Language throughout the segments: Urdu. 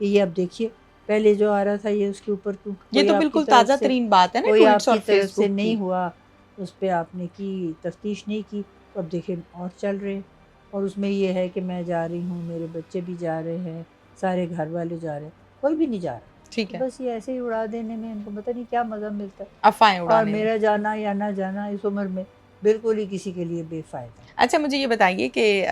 کہ یہ اب دیکھیے پہلے جو آ رہا تھا یہ اس کے اوپر کیوں یہ کوئی تو آپ کی بالکل طرف تازہ سے ترین بات ہے نا کوئی ٹویٹس آپ اور کی طرف فیس سے بک نہیں کی. ہوا, اس پہ آپ نے کی تفتیش نہیں کی, تو اب دیکھیں اور چل رہے ہیں. اور اس میں یہ ہے کہ میں جا رہی ہوں, میرے بچے بھی جا رہے ہیں, سارے گھر والے جا رہے ہیں, کوئی بھی نہیں جا رہا. ٹھیک ہے, بس یہ ایسے ہی اڑا دینے میں ان کو پتہ نہیں کیا مزہ ملتا ہے. افواہیں اور اڑانے میں. میرا جانا یا نہ جانا اس عمر میں بالکل ہی کسی کے لیے بے فائدہ. اچھا مجھے یہ بتائیے کہ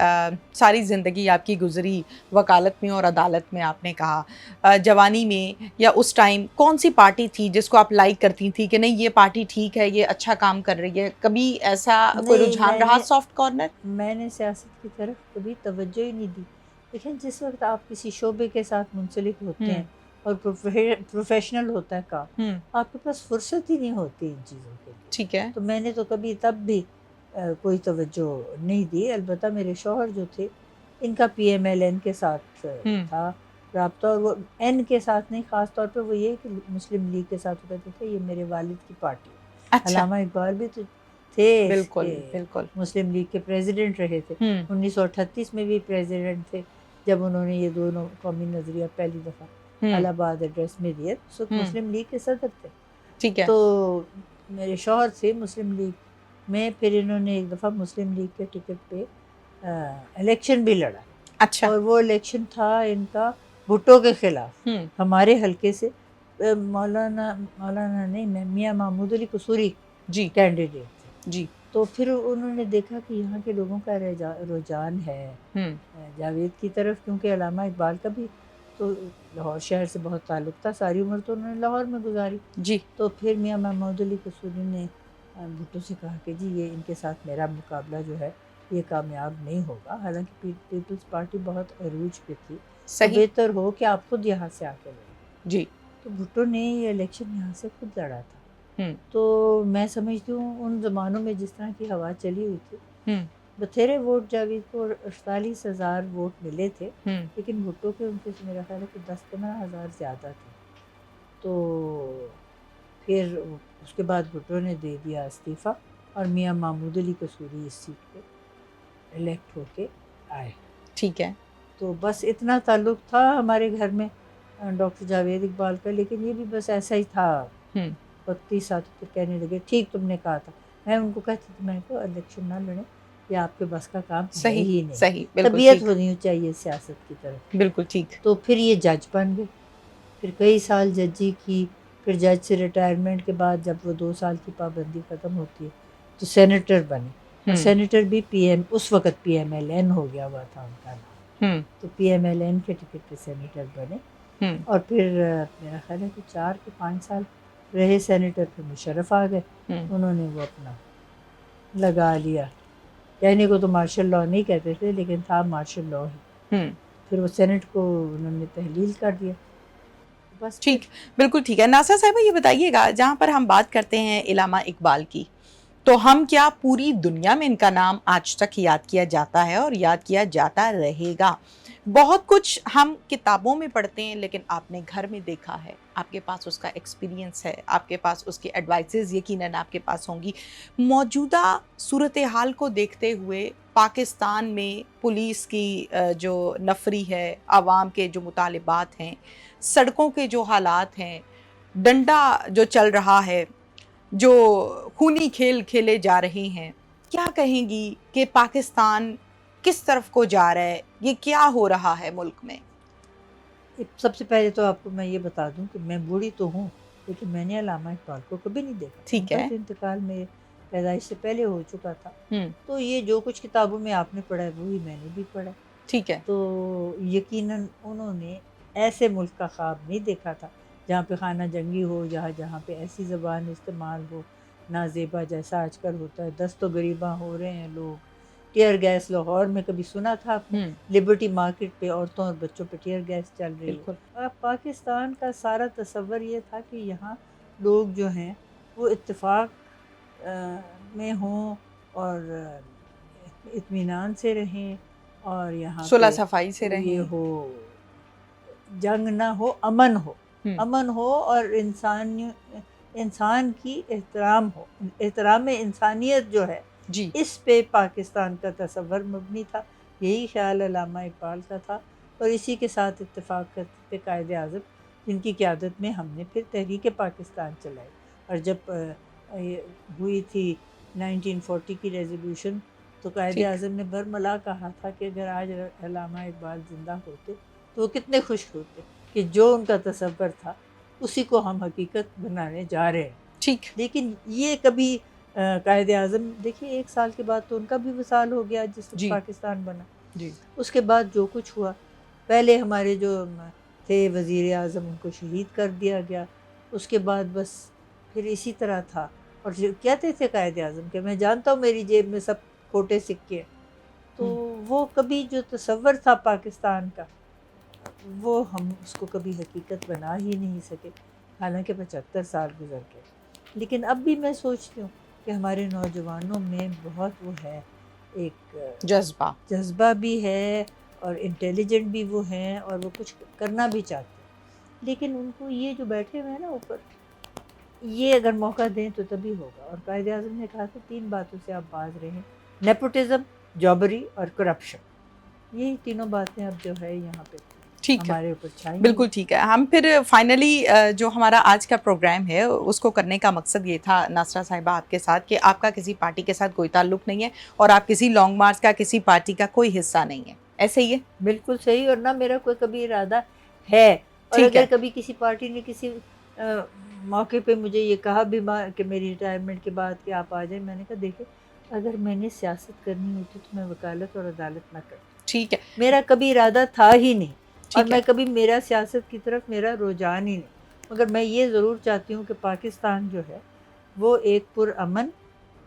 ساری زندگی آپ کی گزری وکالت میں اور عدالت میں, آپ نے کہا جوانی میں یا اس ٹائم کون سی پارٹی تھی جس کو آپ لائک کرتی تھی کہ نہیں یہ پارٹی ٹھیک ہے, یہ اچھا کام کر رہی ہے؟ کبھی ایسا کوئی نہیں, رجحان رہا سافٹ کارنر؟ میں نے سیاست کی طرف کبھی توجہ ہی نہیں دی. لیکن جس وقت آپ کسی شعبے کے ساتھ منسلک ہوتے ہیں اور پروفیشنل ہوتا ہے کام, ہوں, آپ کے پاس فرصت ہی نہیں ہوتی ان چیزوں کے لیے. ٹھیک ہے. تو میں نے تو کبھی تب بھی کوئی توجہ نہیں دی. البتہ میرے شوہر جو تھے ان کا پی ایم ایل این کے ساتھ تھا رابطہ, اور وہ این کے ساتھ نہیں, خاص طور پہ وہ یہ کہ مسلم لیگ کے ساتھ کہتے تھے یہ میرے والد کی پارٹی ہے. اچھا, علامہ اقبال بھی تو تھے بالکل بالکل. مسلم لیگ کے پریزیڈنٹ رہے تھے, 1938 میں بھی پریزیڈنٹ تھے جب انہوں نے یہ دونوں قومی نظریہ پہلی دفعہ الہ آباد ایڈریس میں دیے. اس وقت مسلم لیگ کے صدر تھے. ٹھیک ہے. تو میرے شوہر تھے مسلم لیگ میں, پھر انہوں نے ایک دفعہ مسلم لیگ کے ٹکٹ پہ الیکشن بھی لڑا. اچھا. اور وہ الیکشن تھا ان کا بھٹو کے خلاف. ہمارے حلقے سے مولانا نہیں, میاں محمود علی قصوری جی کینڈیڈیٹ تھے. جی. تو پھر انہوں نے دیکھا کہ یہاں کے لوگوں کا رجحان ہے جاوید کی طرف, کیونکہ علامہ اقبال کا بھی تو لاہور شہر سے بہت تعلق تھا, ساری عمر تو انہوں نے لاہور میں گزاری. جی. تو پھر میاں محمود علی قصوری نے بھٹو سے کہا کہ جی یہ ان کے ساتھ میرا مقابلہ جو ہے یہ کامیاب نہیں ہوگا, حالانکہ پیپلز پارٹی بہت عروج پہ تھی, تو صحیح. بہتر ہو کہ آپ خود یہاں سے آ کے لڑیں. جی. تو بھٹو نے یہ الیکشن یہاں سے خود لڑا تھا. تو میں سمجھتی ہوں ان زمانوں میں جس طرح کی ہوا چلی ہوئی تھی, بتھیرے ووٹ جاوید کو 48,000 ووٹ ملے تھے, لیکن بھٹو کے ان کے میرا خیال ہے کہ 10-15 ہزار زیادہ تھے. تو پھر اس کے بعد بھٹو نے دے دیا استعفیٰ, اور میاں محمود علی قصوری اس سیٹ پہ الیکٹ ہو کے آئے. ٹھیک ہے. تو بس اتنا تعلق تھا ہمارے گھر میں ڈاکٹر جاوید اقبال کا, لیکن یہ بھی بس ایسا ہی تھا. وقتی ساتھ پھر کہنے لگے ٹھیک تم نے کہا تھا. میں ان کو کہتی تھی, میں کو الیکشن نہ لڑیں, یہ آپ کے بس کا کام ہے صحیح ہی نہیں, صحیح, بالکل طبیعت ٹھیک, ہونی چاہیے سیاست کی طرف. بالکل ٹھیک. تو پھر یہ جج بن گئے, پھر کئی سال ججی کی, پھر جج سے ریٹائرمنٹ کے بعد جب وہ 2 سال کی پابندی ختم ہوتی ہے تو سینیٹر بنے, اور سینیٹر بھی اس وقت پی ایم ایل این ہو گیا ہوا تھا ان کا نام. تو پی ایم ایل این کے ٹکٹ پہ سینیٹر بنے, اور پھر میرا خیال ہے کہ 4 کے 5 سال رہے سینیٹر. پہ مشرف آ گئے, انہوں نے وہ اپنا لگا لیا, کہنے کو تو مارشل لاء نہیں کہتے تھے لیکن تھا مارشل لاء ہی. پھر وہ سینٹ کو انہوں نے تحلیل کر دیا. بس ٹھیک, بالکل ٹھیک ہے. ناصرہ صاحبہ یہ بتائیے گا, جہاں پر ہم بات کرتے ہیں علامہ اقبال کی, تو ہم کیا پوری دنیا میں ان کا نام آج تک یاد کیا جاتا ہے اور یاد کیا جاتا رہے گا؟ بہت کچھ ہم کتابوں میں پڑھتے ہیں, لیکن آپ نے گھر میں دیکھا ہے, آپ کے پاس اس کا ایکسپیرینس ہے, آپ کے پاس اس کی ایڈوائسز یقیناً آپ کے پاس ہوں گی. موجودہ صورتحال کو دیکھتے ہوئے پاکستان میں پولیس کی جو نفری ہے, عوام کے جو مطالبات ہیں, سڑکوں کے جو حالات ہیں, ڈنڈا جو چل رہا ہے, جو خونی کھیل کھیلے جا رہے ہیں, کیا کہیں گی کہ پاکستان کس طرف کو جا رہا ہے؟ یہ کیا ہو رہا ہے ملک میں؟ سب سے پہلے تو آپ کو میں یہ بتا دوں کہ میں بوڑھی تو ہوں, لیکن میں نے علامہ اقبال کو کبھی نہیں دیکھا. ٹھیک ہے. ان کا انتقال میں پیدائش سے پہلے ہو چکا تھا. تو یہ جو کچھ کتابوں میں آپ نے پڑھا ہے وہی میں نے بھی پڑھا. ٹھیک ہے. تو یقیناً انہوں نے ایسے ملک کا خواب نہیں دیکھا تھا جہاں پہ خانہ جنگی ہو, جہاں پہ ایسی زبان استعمال ہو, نازیبا جیسا آج کل ہوتا ہے, دست و گریباں ہو رہے ہیں لوگ. ٹیئر گیس لاہور میں کبھی سنا تھا آپ نے؟ لبرٹی مارکیٹ پہ عورتوں اور بچوں پہ ٹیئر گیس چل رہی ہے. پاکستان کا سارا تصور یہ تھا کہ یہاں لوگ جو ہیں وہ اتفاق میں ہوں اور اطمینان سے رہیں, اور یہاں صلح پہ صفائی سے رہیں, یہ ہو, جنگ نہ ہو, امن ہو, امن ہو, اور انسان کی احترام ہو, احترام انسانیت جو ہے جی, اس پہ پاکستان کا تصور مبنی تھا. یہی خیال علامہ اقبال کا تھا, اور اسی کے ساتھ اتفاق کرتے تھے قائد اعظم، جن کی قیادت میں ہم نے پھر تحریک پاکستان چلائی. اور جب ہوئی تھی 1940 کی ریزولوشن، تو قائد ٹھیک. اعظم نے برملا کہا تھا کہ اگر آج علامہ اقبال زندہ ہوتے تو وہ کتنے خوش ہوتے کہ جو ان کا تصور تھا اسی کو ہم حقیقت بنانے جا رہے ہیں. ٹھیک. لیکن یہ کبھی قائد اعظم دیکھیے 1 سال کے بعد تو ان کا بھی وصال ہو گیا جس وقت جی. پاکستان بنا. جی. اس کے بعد جو کچھ ہوا، پہلے ہمارے جو تھے وزیر اعظم ان کو شہید کر دیا گیا، اس کے بعد بس پھر اسی طرح تھا. اور جو کہتے تھے قائد اعظم کہ میں جانتا ہوں میری جیب میں سب کھوٹے سکے ہیں. تو وہ کبھی جو تصور تھا پاکستان کا وہ ہم اس کو کبھی حقیقت بنا ہی نہیں سکے، حالانکہ 75 سال گزر گئے. لیکن اب بھی میں سوچتی ہوں کہ ہمارے نوجوانوں میں بہت وہ ہے، ایک جذبہ بھی ہے اور انٹیلیجنٹ بھی وہ ہیں اور وہ کچھ کرنا بھی چاہتے ہیں. لیکن ان کو یہ جو بیٹھے ہوئے ہیں نا اوپر، یہ اگر موقع دیں تو تبھی ہوگا. اور قائد اعظم نے کہا کہ 3 باتوں سے آپ باز رہیں: نیپوٹزم، جابری اور کرپشن. یہی تینوں باتیں اب جو ہے یہاں پہ ٹھیک ہے. ہمارے اوپر چھائی. بالکل ٹھیک ہے. ہم پھر فائنلی جو ہمارا آج کا پروگرام ہے اس کو کرنے کا مقصد یہ تھا ناصرہ صاحبہ آپ کے ساتھ کہ آپ کا کسی پارٹی کے ساتھ کوئی تعلق نہیں ہے اور آپ کسی لانگ مارچ کا کسی پارٹی کا کوئی حصہ نہیں ہے، ایسے ہی ہے؟ بالکل صحیح. اور نہ میرا کوئی کبھی ارادہ ہے. اور ٹھیک اگر ہے. کبھی کسی پارٹی نے کسی موقع پہ مجھے یہ کہا بھی کہ میری ریٹائرمنٹ کے بعد کہ آپ آ جائیں، میں نے کہا دیکھیں اگر میں نے سیاست کرنی ہوتی تو میں وکالت اور عدالت نہ کرتی. ٹھیک ہے. میرا کبھی ارادہ تھا ہی نہیں اور ٹھیک ہے. میں کبھی میرا سیاست کی طرف میرا رجحان ہی نہیں. مگر میں یہ ضرور چاہتی ہوں کہ پاکستان جو ہے وہ ایک پرامن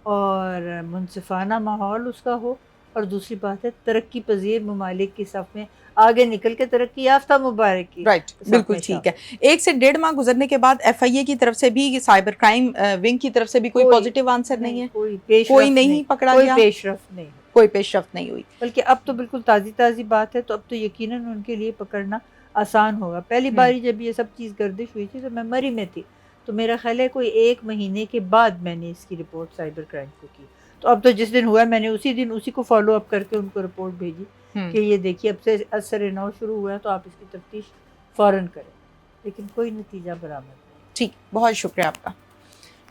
اور منصفانہ ماحول اس کا ہو. اور دوسری بات ہے ترقی پذیر ممالک کی صف میں آگے نکل کے ترقی یافتہ ممالک کی رائٹ. صف بالکل میں ٹھیک ہے. شامل. 1 سے 1.5 ماہ گزرنے کے بعد ایف آئی اے کی طرف سے بھی سائبر کرائم ونگ کی طرف سے بھی کوئی پازیٹیو آنسر نہیں ہے، کوئی پیش کوئی رفت نہیں پکڑا کوئی گیا، پیش رفت نہیں. کوئی پیش رفت نہیں ہوئی. بلکہ اب تو بالکل تازی بات ہے، تو اب تو یقیناً ان کے لیے پکڑنا آسان ہوگا. پہلی باری جب یہ سب چیز گردش ہوئی تھی تو میں مری میں تھی، تو میرا خیال ہے کوئی 1 مہینے کے بعد میں نے اس کی رپورٹ سائبر کرائم کو کی. تو اب تو جس دن ہوا میں نے اسی دن اسی کو فالو اپ کر کے ان کو رپورٹ بھیجی کہ یہ دیکھیے اب سے اثر نو شروع ہوا ہے تو آپ اس کی تفتیش فوراً کریں. لیکن کوئی نتیجہ برآمد نہیں. ٹھیک. بہت شکریہ آپ کا.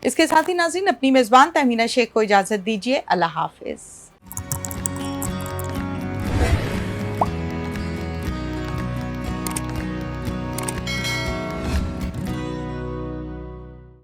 اس کے ساتھ ہی ناظرین اپنی میزبان تہمینہ شیخ کو اجازت دیجیے. اللہ حافظ.